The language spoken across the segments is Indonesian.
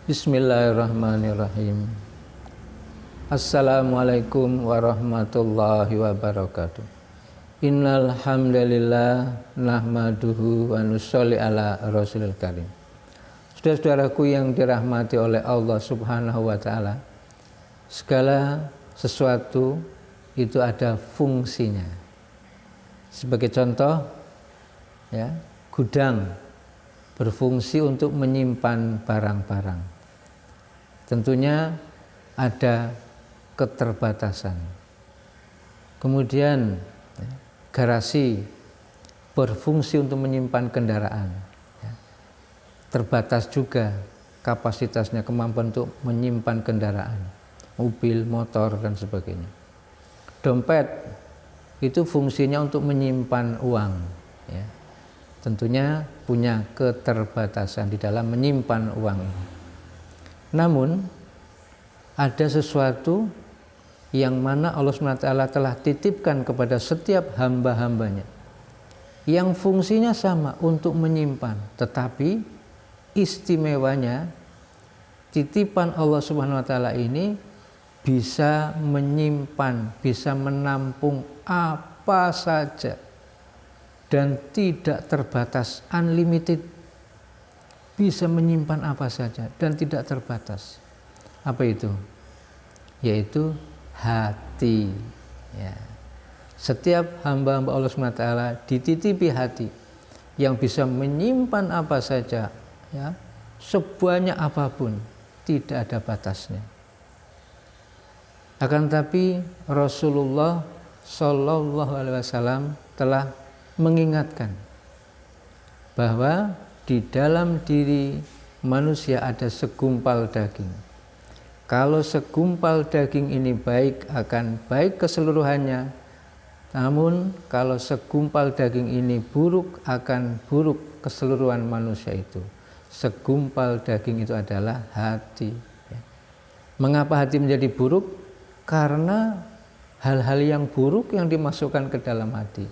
Bismillahirrahmanirrahim. Assalamualaikum warahmatullahi wabarakatuh. Innal hamdalillah nahmaduhu wa nusolli ala rasulil karim. Saudara-saudaraku yang dirahmati oleh Allah Subhanahu wa taala, segala sesuatu itu ada fungsinya. Sebagai contoh, ya, gudang berfungsi untuk menyimpan barang-barang. Tentunya ada keterbatasan. Kemudian garasi berfungsi untuk menyimpan kendaraan. Terbatas juga kapasitasnya, kemampuan untuk menyimpan kendaraan, mobil, motor, dan sebagainya. Dompet itu fungsinya untuk menyimpan uang. Ya. Tentunya punya keterbatasan di dalam menyimpan uang. Namun ada sesuatu yang mana Allah SWT telah titipkan kepada setiap hamba-hambanya yang fungsinya sama untuk menyimpan, tetapi istimewanya titipan Allah SWT ini bisa menyimpan, bisa menampung apa saja dan tidak terbatas, unlimited. Bisa menyimpan apa saja dan tidak terbatas. Apa itu? Yaitu hati. Ya. Setiap hamba-hamba Allah SWT dititipi hati yang bisa menyimpan apa saja, ya, sebanyak apapun, tidak ada batasnya. Akan tapi Rasulullah Shallallahu Alaihi Wasallam telah mengingatkan bahwa di dalam diri manusia ada segumpal daging. Kalau segumpal daging ini baik, akan baik keseluruhannya. Namun kalau segumpal daging ini buruk, akan buruk keseluruhan manusia itu. Segumpal daging itu adalah hati. Mengapa hati menjadi buruk? Karena hal-hal yang buruk yang dimasukkan ke dalam hati.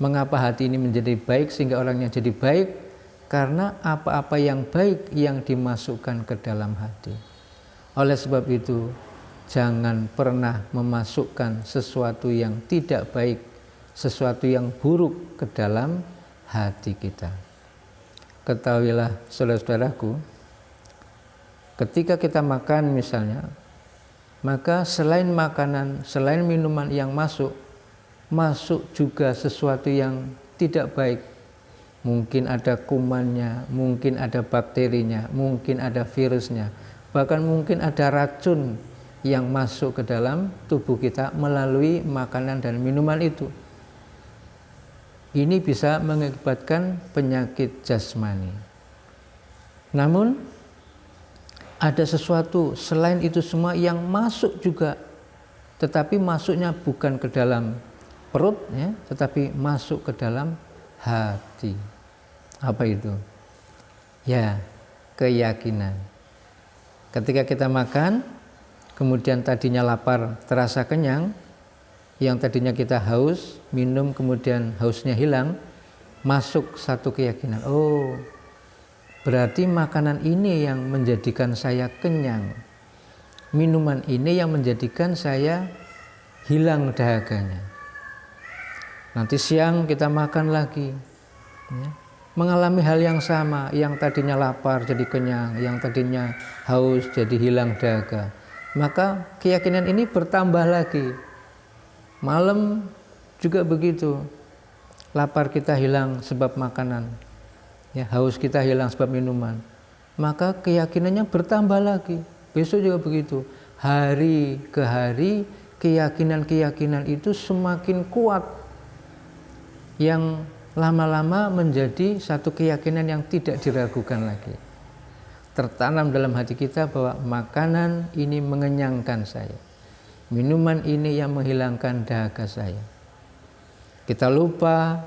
Mengapa hati ini menjadi baik sehingga orangnya jadi baik? Karena apa-apa yang baik yang dimasukkan ke dalam hati. Oleh sebab itu, jangan pernah memasukkan sesuatu yang tidak baik, sesuatu yang buruk ke dalam hati kita. Ketahuilah saudara-saudaraku, ketika kita makan misalnya, maka selain makanan, selain minuman yang masuk juga sesuatu yang tidak baik. Mungkin ada kumannya, mungkin ada bakterinya, mungkin ada virusnya, bahkan mungkin ada racun yang masuk ke dalam tubuh kita melalui makanan dan minuman itu. Ini bisa mengakibatkan penyakit jasmani. Namun ada sesuatu selain itu semua yang masuk juga, tetapi masuknya bukan ke dalam perut, ya, tetapi masuk ke dalam hati. Apa itu? Ya, keyakinan. Ketika kita makan, kemudian tadinya lapar terasa kenyang, yang tadinya kita haus, minum kemudian hausnya hilang, masuk satu keyakinan. Oh, berarti makanan ini yang menjadikan saya kenyang. Minuman ini yang menjadikan saya hilang dahaganya. Nanti siang kita makan lagi, ya, mengalami hal yang sama, yang tadinya lapar jadi kenyang, yang tadinya haus jadi hilang dahaga. Maka keyakinan ini bertambah lagi. Malam juga begitu. Lapar kita hilang sebab makanan, ya, haus kita hilang sebab minuman. Maka keyakinannya bertambah lagi. Besok juga begitu. Hari ke hari keyakinan-keyakinan itu semakin kuat, yang lama-lama menjadi satu keyakinan yang tidak diragukan lagi. Tertanam dalam hati kita bahwa makanan ini mengenyangkan saya, minuman ini yang menghilangkan dahaga saya. Kita lupa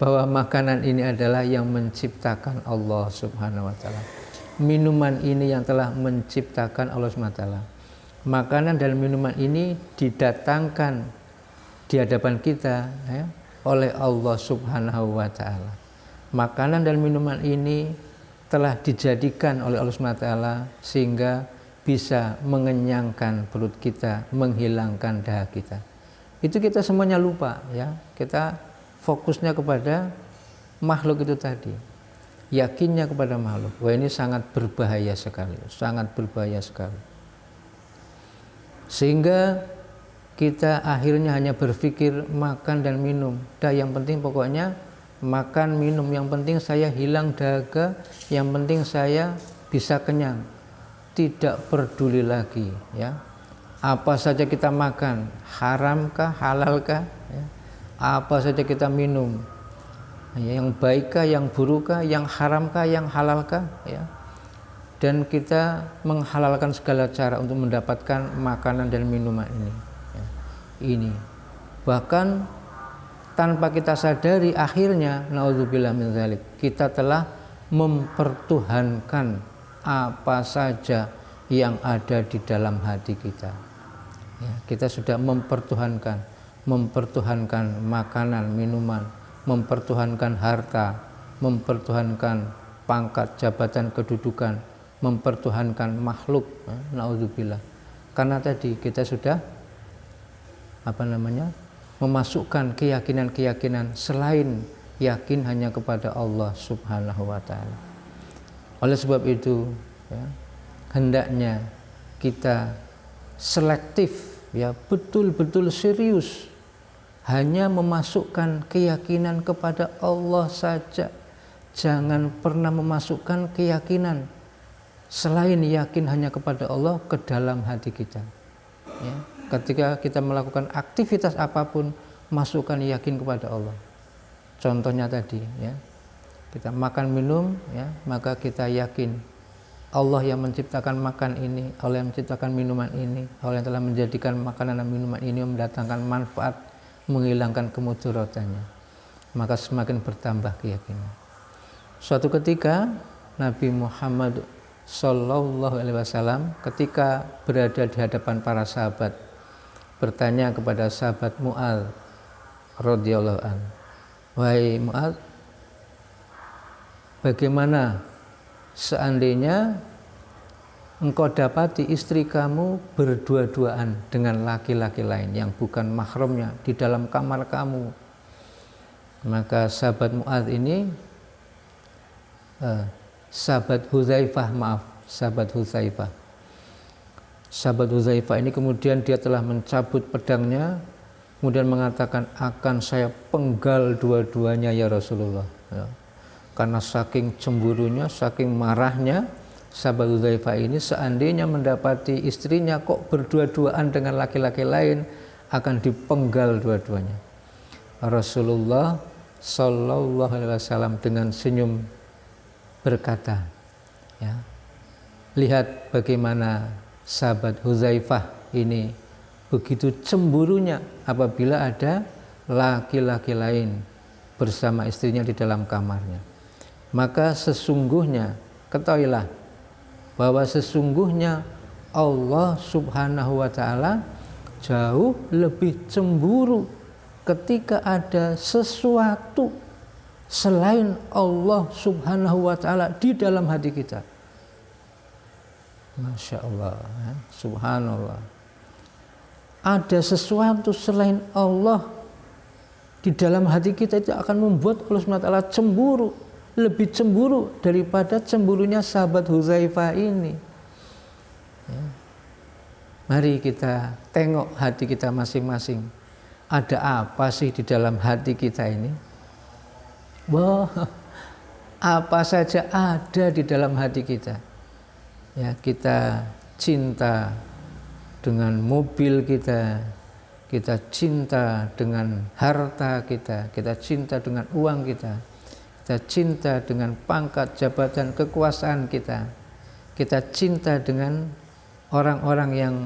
bahwa makanan ini adalah yang menciptakan Allah Subhanahu wa taala. Minuman ini yang telah menciptakan Allah Subhanahu wa taala. Makanan dan minuman ini didatangkan di hadapan kita, ya, oleh Allah Subhanahu wa taala. Makanan dan minuman ini telah dijadikan oleh Allah SWT sehingga bisa mengenyangkan perut kita, menghilangkan dahaga kita. Itu kita semuanya lupa ya. Kita fokusnya kepada makhluk itu tadi. Yakinnya kepada makhluk. Wah, ini sangat berbahaya sekali, sangat berbahaya sekali. Sehingga kita akhirnya hanya berpikir makan dan minum. Yang penting pokoknya makan, minum, yang penting saya hilang dahaga, yang penting saya bisa kenyang. Tidak peduli lagi ya. Apa saja kita makan, haramkah, halalkah ya. Apa saja kita minum, yang baikkah, yang burukkah, yang haramkah, yang halalkah ya. Dan kita menghalalkan segala cara untuk mendapatkan makanan dan minuman ini ya. Ini bahkan tanpa kita sadari akhirnya naudzubillah min dzalik, kita telah mempertuhankan apa saja yang ada di dalam hati kita ya. Kita sudah mempertuhankan makanan, minuman, mempertuhankan harta, mempertuhankan pangkat, jabatan, kedudukan, mempertuhankan makhluk ya. Naudzubillah, karena tadi kita sudah memasukkan keyakinan-keyakinan selain yakin hanya kepada Allah Subhanahu wa Ta'ala. Oleh sebab itu ya, hendaknya kita selektif ya, betul-betul serius hanya memasukkan keyakinan kepada Allah saja. Jangan pernah memasukkan keyakinan selain yakin hanya kepada Allah ke dalam hati kita ya. Ketika kita melakukan aktivitas apapun, masukkan yakin kepada Allah. Contohnya tadi ya, kita makan minum ya, maka kita yakin Allah yang menciptakan makan ini, Allah yang menciptakan minuman ini, Allah yang telah menjadikan makanan dan minuman ini mendatangkan manfaat, menghilangkan kemudaratannya, maka semakin bertambah keyakinan. Suatu ketika Nabi Muhammad Sallallahu Alaihi Wasallam ketika berada di hadapan para sahabat bertanya kepada sahabat Mu'adz radhiyallahu an, wahai Mu'adz, bagaimana seandainya engkau dapati istri kamu berdua-duaan dengan laki-laki lain yang bukan mahramnya di dalam kamar kamu? Maka sahabat Mu'adz ini sahabat Huzaifah ini kemudian dia telah mencabut pedangnya, kemudian mengatakan, akan saya penggal dua-duanya ya Rasulullah ya. Karena saking cemburunya, saking marahnya sahabat Huzaifah ini, seandainya mendapati istrinya kok berdua-duaan dengan laki-laki lain, akan dipenggal dua-duanya. Rasulullah Sallallahu Alaihi Wasallam dengan senyum berkata ya, lihat bagaimana sahabat Huzaifah ini begitu cemburunya apabila ada laki-laki lain bersama istrinya di dalam kamarnya. Maka sesungguhnya, ketahuilah bahwa sesungguhnya Allah Subhanahu wa Ta'ala jauh lebih cemburu ketika ada sesuatu selain Allah Subhanahu wa Ta'ala di dalam hati kita. Masya Allah, subhanallah. Ada sesuatu selain Allah di dalam hati kita, itu akan membuat Allah Subhanahu wa Ta'ala cemburu, lebih cemburu daripada cemburunya sahabat Huzaifah ini ya. Mari kita tengok hati kita masing-masing. Ada apa sih di dalam hati kita ini? Wah, apa saja ada di dalam hati kita ya. Kita cinta dengan mobil kita, kita cinta dengan harta kita, kita cinta dengan uang kita, kita cinta dengan pangkat, jabatan, kekuasaan kita, kita cinta dengan orang-orang yang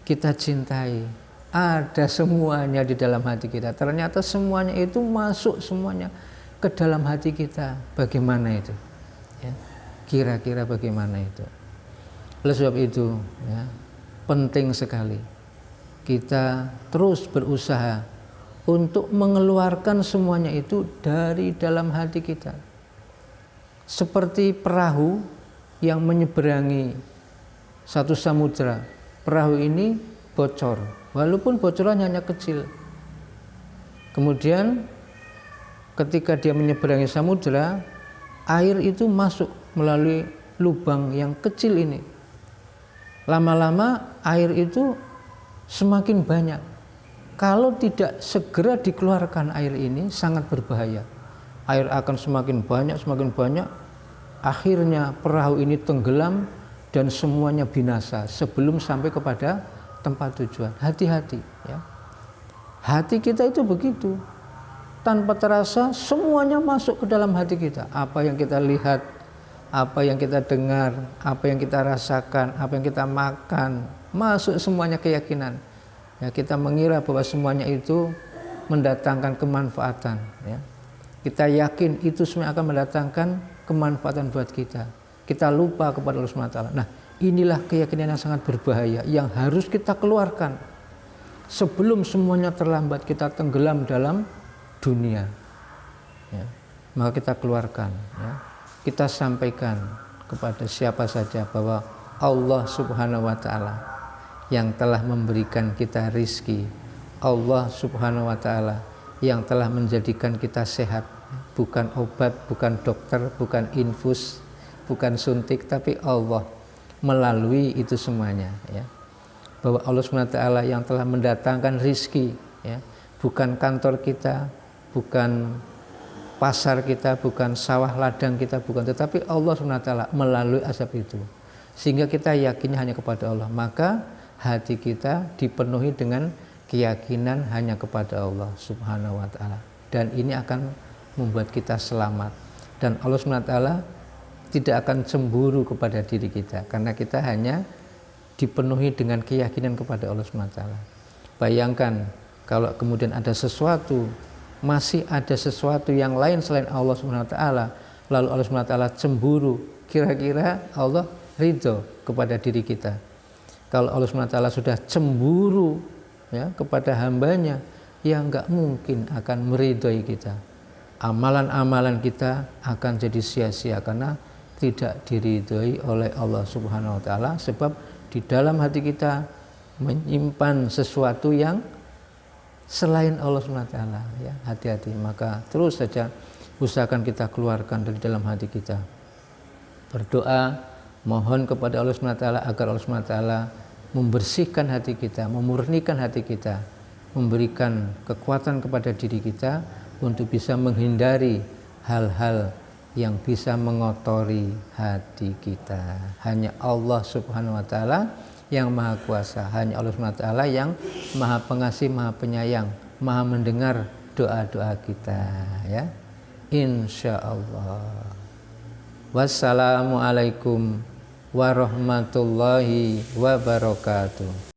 kita cintai. Ada semuanya di dalam hati kita. Ternyata semuanya itu masuk semuanya ke dalam hati kita. Bagaimana itu ya? Kira-kira bagaimana itu? Oleh sebab itu ya, penting sekali kita terus berusaha untuk mengeluarkan semuanya itu dari dalam hati kita. seperti perahu yang menyeberangi satu samudra. Perahu ini bocor, walaupun bocorannya hanya kecil. Kemudian ketika dia menyeberangi samudra, air itu masuk melalui lubang yang kecil ini. Lama-lama air itu semakin banyak. Kalau tidak segera dikeluarkan air ini sangat berbahaya. Air akan semakin banyak, akhirnya perahu ini tenggelam dan semuanya binasa sebelum sampai kepada tempat tujuan. Hati-hati ya. Hati kita itu begitu. Tanpa terasa semuanya masuk ke dalam hati kita. Apa yang kita lihat, apa yang kita dengar, apa yang kita rasakan, apa yang kita makan, masuk semuanya keyakinan. Ya, kita mengira bahwa semuanya itu mendatangkan kemanfaatan. Ya. Kita yakin itu semua akan mendatangkan kemanfaatan buat kita. Kita lupa kepada Allah SWT. Nah, inilah keyakinan yang sangat berbahaya yang harus kita keluarkan sebelum semuanya terlambat, kita tenggelam dalam dunia. Ya. Maka kita keluarkan. Ya. Kita sampaikan kepada siapa saja bahwa Allah Subhanahu wa Ta'ala yang telah memberikan kita rizki, Allah Subhanahu wa Ta'ala yang telah menjadikan kita sehat, bukan obat, bukan dokter, bukan infus, bukan suntik, tapi Allah melalui itu semuanya, ya. Bahwa Allah Subhanahu wa Ta'ala yang telah mendatangkan rizki, ya. Bukan kantor kita, bukan pasar kita, bukan sawah ladang kita, bukan, tetapi Allah Subhanahu wa Ta'ala melalui asap itu, sehingga kita yakinnya hanya kepada Allah. Maka hati kita dipenuhi dengan keyakinan hanya kepada Allah Subhanahu wa Ta'ala, dan ini akan membuat kita selamat. Dan Allah Subhanahu wa Ta'ala tidak akan cemburu kepada diri kita karena kita hanya dipenuhi dengan keyakinan kepada Allah Subhanahu wa Ta'ala. Bayangkan kalau kemudian ada sesuatu, masih ada sesuatu yang lain selain Allah Subhanahu wa Ta'ala, lalu Allah Subhanahu wa Ta'ala cemburu, kira-kira Allah ridho kepada diri kita? Kalau Allah Subhanahu wa Ta'ala sudah cemburu, ya, kepada hambanya, ya nggak mungkin akan meridhoi kita. Amalan-amalan kita akan jadi sia-sia karena tidak diridhoi oleh Allah Subhanahu wa Ta'ala, sebab di dalam hati kita menyimpan sesuatu yang selain Allah Subhanahu wa Ta'ala, ya. Hati-hati. Maka terus saja usahakan kita keluarkan dari dalam hati kita. Berdoa, mohon kepada Allah Subhanahu wa Ta'ala agar Allah Subhanahu wa Ta'ala membersihkan hati kita, memurnikan hati kita, memberikan kekuatan kepada diri kita untuk bisa menghindari hal-hal yang bisa mengotori hati kita. Hanya Allah Subhanahu wa Ta'ala yang maha kuasa, hanya Allah Subhanahu wa Ta'ala yang maha pengasih, maha penyayang, maha mendengar doa-doa kita, ya. Insya Allah. Wassalamualaikum warahmatullahi wabarakatuh.